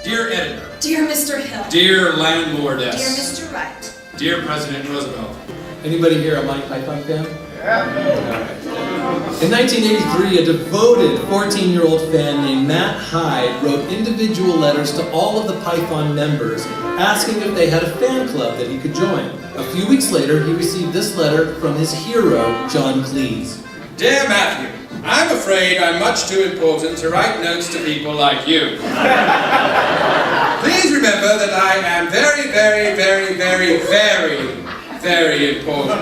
Dear Editor. Dear Mr. Hill. Dear Landlordess. Dear Mr. Wright. Dear President Roosevelt. Anybody here a Monty Python fan? In 1983, a devoted 14-year-old fan named Matt Hyde wrote individual letters to all of the Python members, asking if they had a fan club that he could join. A few weeks later, he received this letter from his hero, John Cleese. Dear Matthew, I'm afraid I'm much too important to write notes to people like you. Please remember that I am very, very, very, very, very, very important.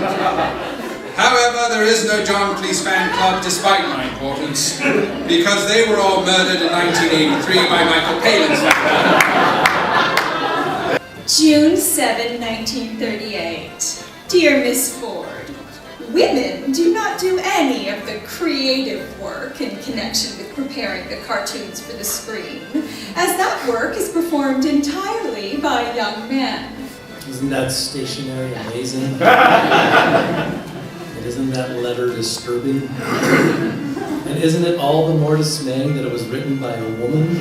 However, there is no John Cleese fan club despite my importance, because they were all murdered in 1983 by Michael Palin's family. June 7, 1938. Dear Miss Ford, women do not do any of the creative work in connection with preparing the cartoons for the screen, as that work is performed entirely by young men. Isn't that stationery amazing? And isn't that letter disturbing? And isn't it all the more dismaying that it was written by a woman?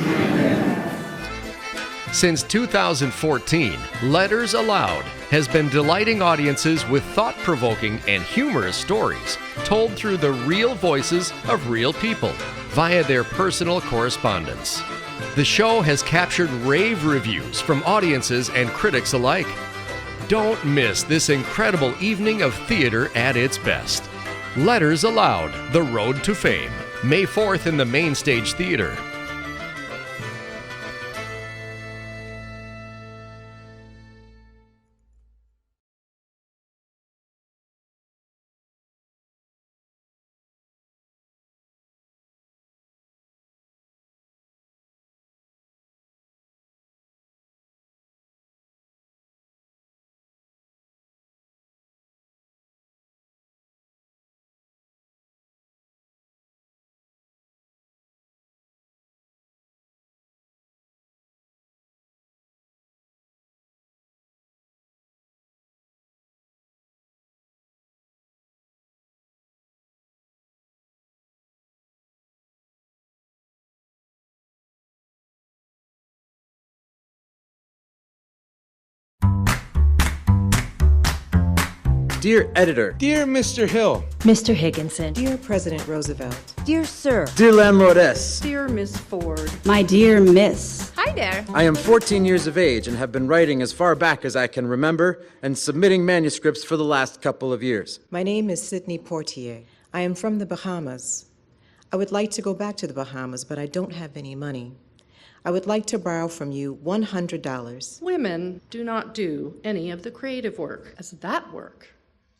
Since 2014, Letters Aloud has been delighting audiences with thought-provoking and humorous stories told through the real voices of real people via their personal correspondence. The show has captured rave reviews from audiences and critics alike. Don't miss this incredible evening of theater at its best. Letters Aloud, The Road to Fame, May 4th in the Mainstage Theatre. Dear Editor. Dear Mr. Hill. Mr. Higginson. Dear President Roosevelt. Dear Sir. Dear Landlordess. Dear Miss Ford. My dear Miss. Hi there. I am 14 years of age and have been writing as far back as I can remember and submitting manuscripts for the last couple of years. My name is Sydney Portier. I am from the Bahamas. I would like to go back to the Bahamas, but I don't have any money. I would like to borrow from you $100. Women do not do any of the creative work, as that work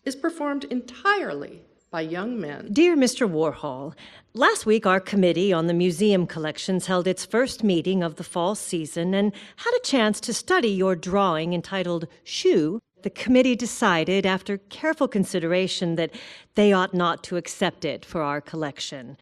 is performed entirely by young men. Dear Mr. Warhol, last week our committee on the museum collections held its first meeting of the fall season and had a chance to study your drawing entitled Shoe. The committee decided, after careful consideration, that they ought not to accept it for our collection.